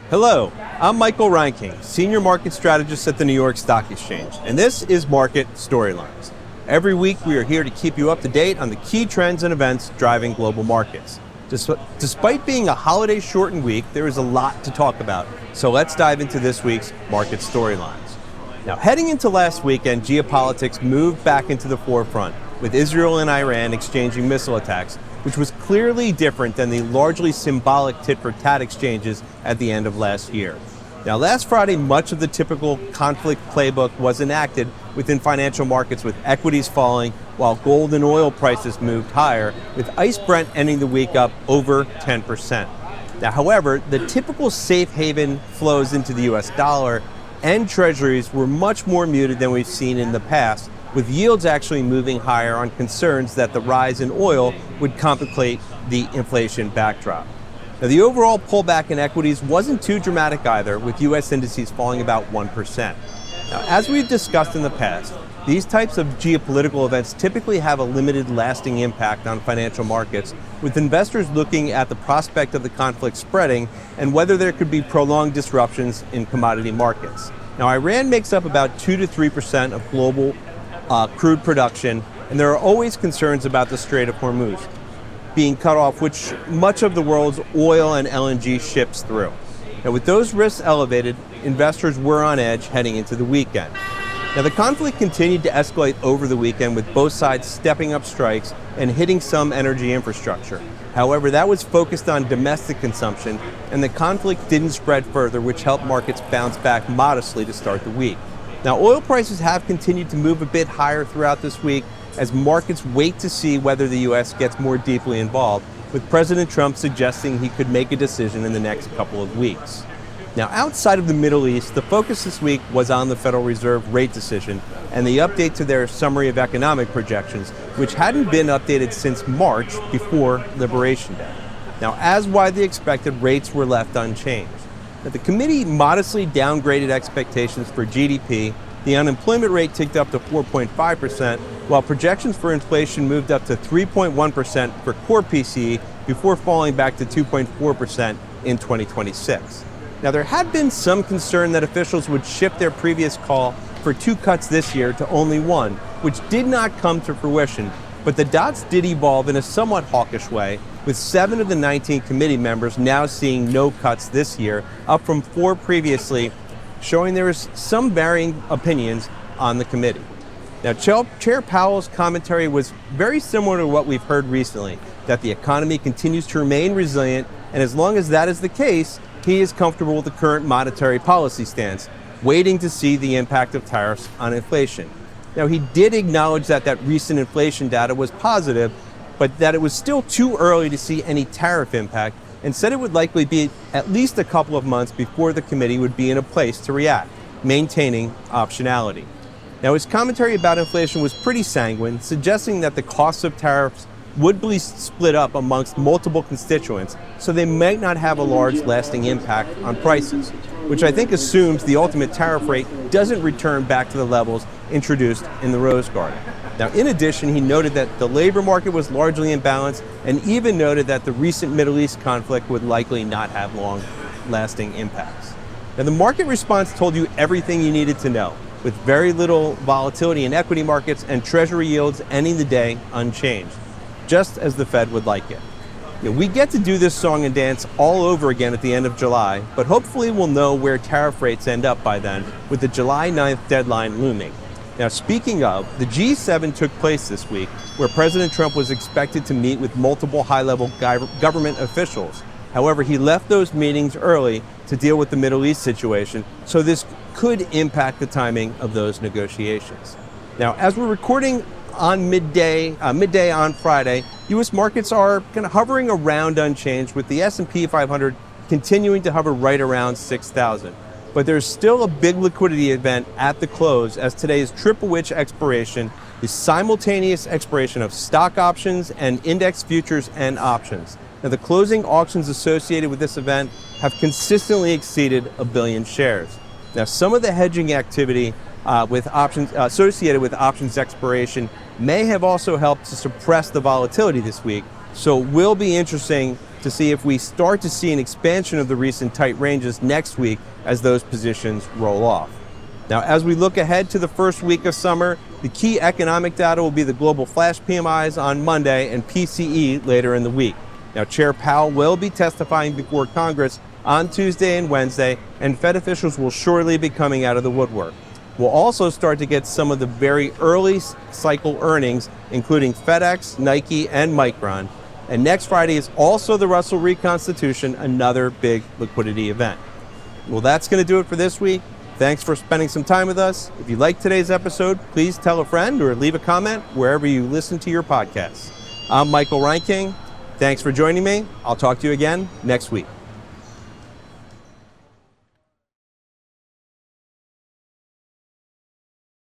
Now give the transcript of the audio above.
Hello, I'm Michael Reinking, Senior Market Strategist at the New York Stock Exchange, and this is Market Storylines. Every week we are here to keep you up to date on the key trends and events driving global markets. Despite being a holiday-shortened week, there is a lot to talk about, so let's dive into this week's Market Storylines. Now, heading into last weekend, geopolitics moved back into the forefront, with Israel and Iran exchanging missile attacks, which was clearly different than the largely symbolic tit-for-tat exchanges at the end of last year. Now, last Friday, much of the typical conflict playbook was enacted within financial markets, with equities falling while gold and oil prices moved higher, with ICE Brent ending the week up over 10%. Now, however, the typical safe haven flows into the US dollar and treasuries were much more muted than we've seen in the past, with yields actually moving higher on concerns that the rise in oil would complicate the inflation backdrop. Now, the overall pullback in equities wasn't too dramatic either, with US indices falling about 1%. Now, as we've discussed in the past, these types of geopolitical events typically have a limited lasting impact on financial markets, with investors looking at the prospect of the conflict spreading and whether there could be prolonged disruptions in commodity markets. Now, Iran makes up about 2 to 3% of global crude production, and there are always concerns about the Strait of Hormuz being cut off, which much of the world's oil and LNG ships through. Now, with those risks elevated, investors were on edge heading into the weekend. Now, the conflict continued to escalate over the weekend, with both sides stepping up strikes and hitting some energy infrastructure. However, that was focused on domestic consumption, and the conflict didn't spread further, which helped markets bounce back modestly to start the week. Now, oil prices have continued to move a bit higher throughout this week as markets wait to see whether the U.S. gets more deeply involved, with President Trump suggesting he could make a decision in the next couple of weeks. Now, outside of the Middle East, the focus this week was on the Federal Reserve rate decision and the update to their summary of economic projections, which hadn't been updated since March before Liberation Day. Now, as widely expected, rates were left unchanged. Now, the committee modestly downgraded expectations for GDP. The unemployment rate ticked up to 4.5%, while projections for inflation moved up to 3.1% for core PCE before falling back to 2.4% in 2026. Now, there had been some concern that officials would shift their previous call for 2 cuts this year to only 1, which did not come to fruition, but the dots did evolve in a somewhat hawkish way, with 7 of the 19 committee members now seeing no cuts this year, up from 4 previously, showing there is some varying opinions on the committee. Now, Chair Powell's commentary was very similar to what we've heard recently, that the economy continues to remain resilient, and as long as that is the case, he is comfortable with the current monetary policy stance, waiting to see the impact of tariffs on inflation. Now, he did acknowledge that recent inflation data was positive, but that it was still too early to see any tariff impact, and said it would likely be at least a couple of months before the committee would be in a place to react, maintaining optionality. Now, his commentary about inflation was pretty sanguine, suggesting that the costs of tariffs would be split up amongst multiple constituents, so they might not have a large lasting impact on prices, which I think assumes the ultimate tariff rate doesn't return back to the levels introduced in the Rose Garden. Now, in addition, he noted that the labor market was largely in balance, and even noted that the recent Middle East conflict would likely not have long-lasting impacts. Now, the market response told you everything you needed to know, with very little volatility in equity markets and Treasury yields ending the day unchanged, just as the Fed would like it. We get to do this song and dance all over again at the end of July, but hopefully we'll know where tariff rates end up by then, with the July 9th deadline looming. Now, speaking of, the G7 took place this week, where President Trump was expected to meet with multiple high-level government officials. However, he left those meetings early to deal with the Middle East situation, so this could impact the timing of those negotiations. Now, as we're recording on midday on Friday, U.S. markets are kind of hovering around unchanged, with the S&P 500 continuing to hover right around 6,000. But there's still a big liquidity event at the close, as today's triple witch expiration is simultaneous expiration of stock options and index futures and options. Now, the closing auctions associated with this event have consistently exceeded 1 billion shares. Now, some of the hedging activity with options associated with options expiration may have also helped to suppress the volatility this week, So it will be interesting to see if we start to see an expansion of the recent tight ranges next week as those positions roll off. Now, as we look ahead to the first week of summer, the key economic data will be the global flash PMIs on Monday and PCE later in the week. Now, Chair Powell will be testifying before Congress on Tuesday and Wednesday, and Fed officials will surely be coming out of the woodwork. We'll also start to get some of the very early cycle earnings, including FedEx, Nike, and Micron. And next Friday is also the Russell reconstitution, another big liquidity event. Well, that's going to do it for this week. Thanks for spending some time with us. If you liked today's episode, please tell a friend or leave a comment wherever you listen to your podcasts. I'm Michael Reinking. Thanks for joining me. I'll talk to you again next week.